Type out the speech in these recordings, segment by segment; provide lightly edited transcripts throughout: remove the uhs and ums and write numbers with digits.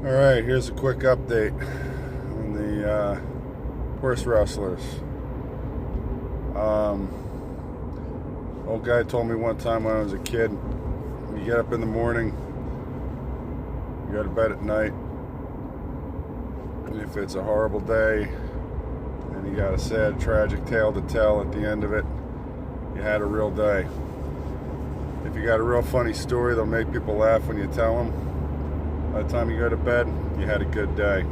Alright, here's a quick update on the horse wrestlers. Old guy told me one time when I was a kid, you get up in the morning, you go to bed at night, and if it's a horrible day and you got a sad, tragic tale to tell at the end of it, you had a real day. If you got a real funny story that'll make people laugh when you tell them, by the time you go to bed, you had a good day.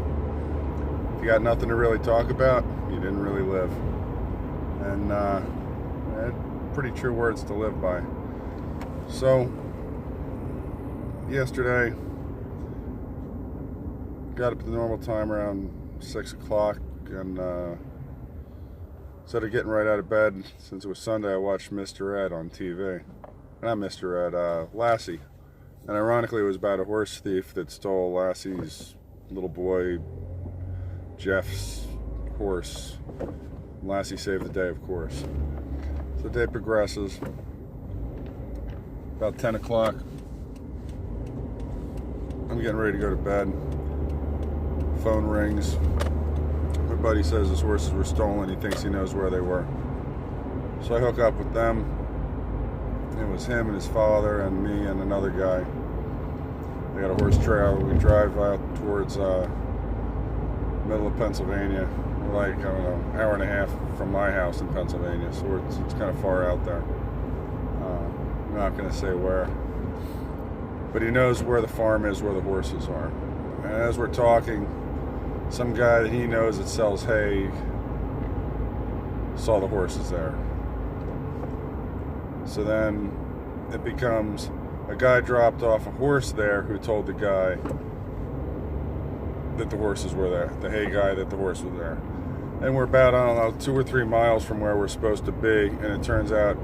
If you got nothing to really talk about, you didn't really live. And pretty true words to live by. So, yesterday, got up at the normal time around 6 o'clock, and instead of getting right out of bed, since it was Sunday, I watched Mr. Ed on TV. Not Mr. Ed, Lassie. And ironically, it was about a horse thief that stole Lassie's little boy Jeff's horse. Lassie saved the day, of course. So the day progresses. About 10 o'clock, I'm getting ready to go to bed. Phone rings. My buddy says his horses were stolen. He thinks he knows where they were. So I hook up with them. It was him and his father and me and another guy. They got a horse trail. We drive out towards middle of Pennsylvania. We're like, I don't know, hour and a half from my house in Pennsylvania. So it's kind of far out there. I'm not going to say where. But he knows where the farm is, where the horses are. And as we're talking, some guy that he knows that sells hay saw the horses there. So then it becomes a guy dropped off a horse there who told the guy that the horses were there, the hay guy, that the horse was there. And we're about, I don't know, 2 or 3 miles from where we're supposed to be, and it turns out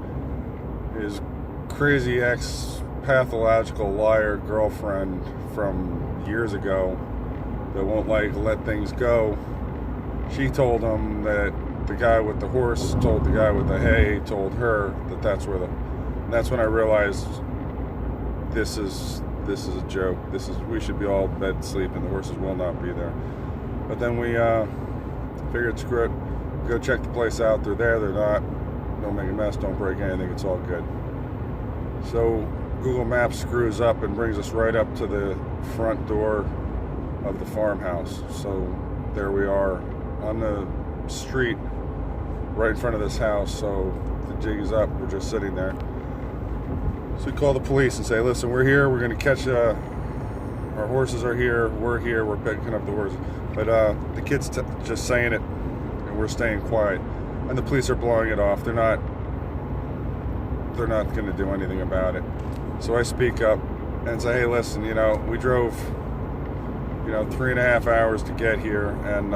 his crazy ex-pathological liar girlfriend from years ago that won't let things go, she told him that the guy with the horse told the guy with the hay told her that that's where and that's when I realized this is a joke. We should be all in bed sleeping. The horses will not be there. But then we figured, screw it, go check the place out. They're there, they're not. Don't make a mess, don't break anything, it's all good. So Google Maps screws up and brings us right up to the front door of the farmhouse. So there we are on the street right in front of this house. So the jig is up, we're just sitting there. So we call the police and say, listen, we're here, we're going to catch, our horses are here, we're picking up the horses. But the kid's just saying it, and we're staying quiet. And the police are blowing it off. They're not going to do anything about it. So I speak up and say, hey, listen, we drove, 3.5 hours to get here, and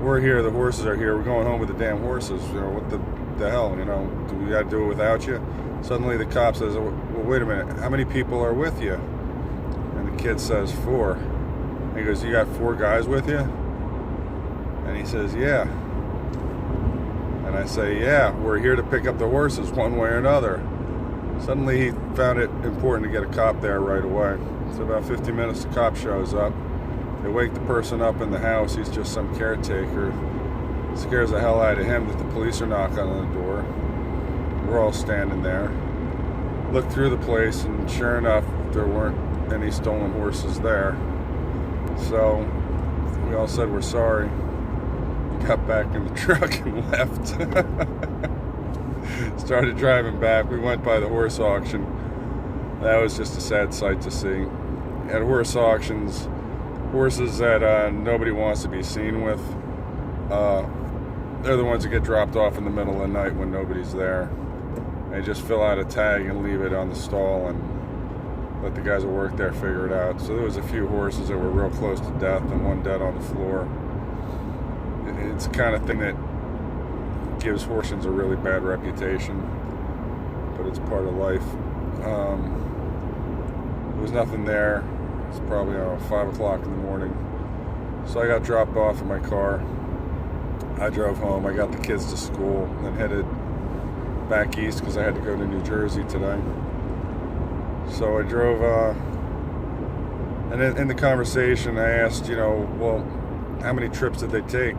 we're here, the horses are here, we're going home with the damn horses. What the hell, do we got to do it without you? Suddenly the cop says, well, wait a minute, how many people are with you? And the kid says, 4. And he goes, you got 4 guys with you? And he says, yeah. And I say, yeah, we're here to pick up the horses one way or another. Suddenly he found it important to get a cop there right away. So about 50 minutes, the cop shows up. They wake the person up in the house. He's just some caretaker. It scares the hell out of him that the police are knocking on the door. We're all standing there. Look through the place, and sure enough, there weren't any stolen horses there. So we all said we're sorry. Got back in the truck and left. Started driving back. We went by the horse auction. That was just a sad sight to see. At horse auctions, horses that nobody wants to be seen with, they're the ones that get dropped off in the middle of the night when nobody's there. They just fill out a tag and leave it on the stall and let the guys that work there figure it out. So there was a few horses that were real close to death and one dead on the floor. It's the kind of thing that gives horses a really bad reputation, but it's part of life. There was nothing there. It's probably 5 o'clock in the morning. So I got dropped off in my car. I drove home. I got the kids to school, and then headed back east because I had to go to New Jersey today. So I drove And in the conversation, I asked, well, how many trips did they take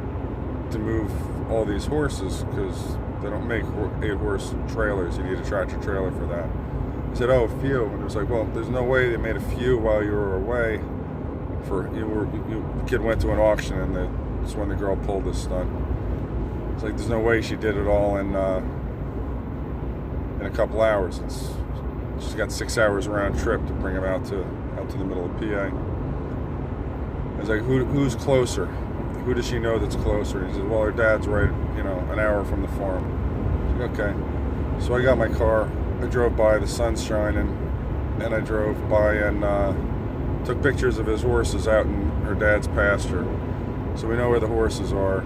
to move all these horses? Because they don't make 8-horse trailers. You need a tractor trailer for that. He said, oh, a few. And it was like, well, there's no way they made a few while you were away. The kid went to an auction, and that's when the girl pulled this stunt. It's like, there's no way she did it all in a couple hours. She's got 6 hours round trip to bring him out to the middle of PA. I was like, who's closer? Who does she know that's closer? He said, well, her dad's right, an hour from the farm. I was like, okay. So I got my car. I drove by. The sun's shining, and I drove by and took pictures of his horses out in her dad's pasture. So we know where the horses are.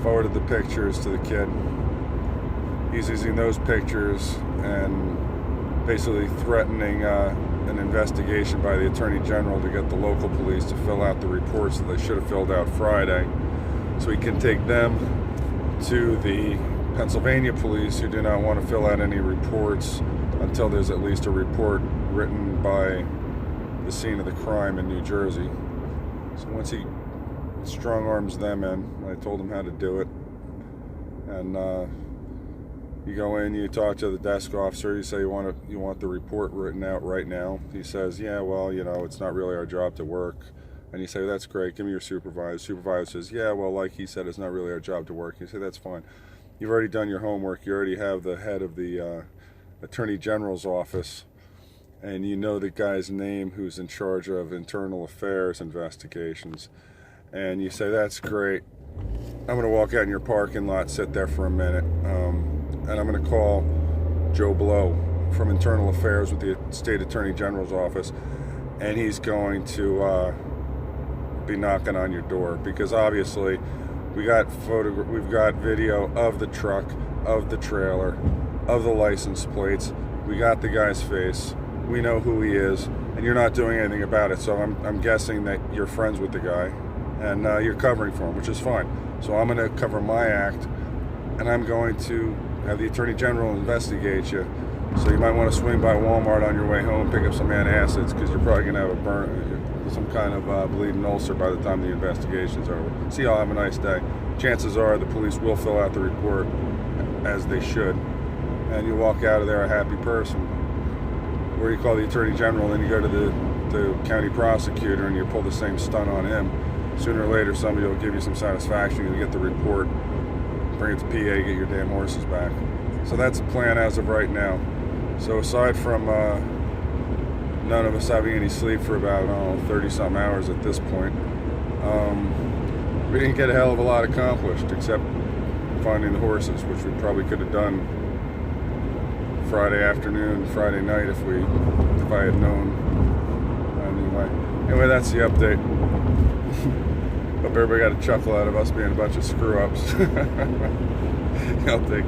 Forwarded the pictures to the kid. He's using those pictures and basically threatening an investigation by the Attorney General to get the local police to fill out the reports that they should have filled out Friday, so he can take them to the Pennsylvania police, who do not want to fill out any reports until there's at least a report written by the scene of the crime in New Jersey. So once he strong arms them in, I told him how to do it, and you go in, you talk to the desk officer, you say you want the report written out right now. He says, yeah, well, it's not really our job to work. And you say, that's great, give me your supervisor. Supervisor says, yeah, well, like he said, it's not really our job to work. You say, that's fine. You've already done your homework. You already have the head of the Attorney General's office, and you know the guy's name who's in charge of internal affairs investigations. And you say, that's great. I'm going to walk out in your parking lot, sit there for a minute, and I'm going to call Joe Blow from Internal Affairs with the State Attorney General's office, and he's going to be knocking on your door, because obviously we've got video of the truck, of the trailer, of the license plates. We got the guy's face. We know who he is, and you're not doing anything about it. So I'm guessing that you're friends with the guy, and you're covering for him, which is fine. So I'm going to cover my act, and I'm going to have the Attorney General investigate you. So you might want to swing by Walmart on your way home, pick up some antacids, because you're probably going to have some kind of bleeding ulcer by the time the investigation's over. So y'all have a nice day. Chances are the police will fill out the report, as they should, and you walk out of there a happy person. Or you call the Attorney General, and then you go to the county prosecutor and you pull the same stunt on him. Sooner or later, somebody will give you some satisfaction. You'll get the report, bring it to PA, get your damn horses back. So that's the plan as of right now. So aside from none of us having any sleep for about 30-some hours at this point, we didn't get a hell of a lot accomplished, except finding the horses, which we probably could have done Friday afternoon, Friday night if I had known. Anyway, that's the update. Hope everybody got a chuckle out of us being a bunch of screw-ups. I'll take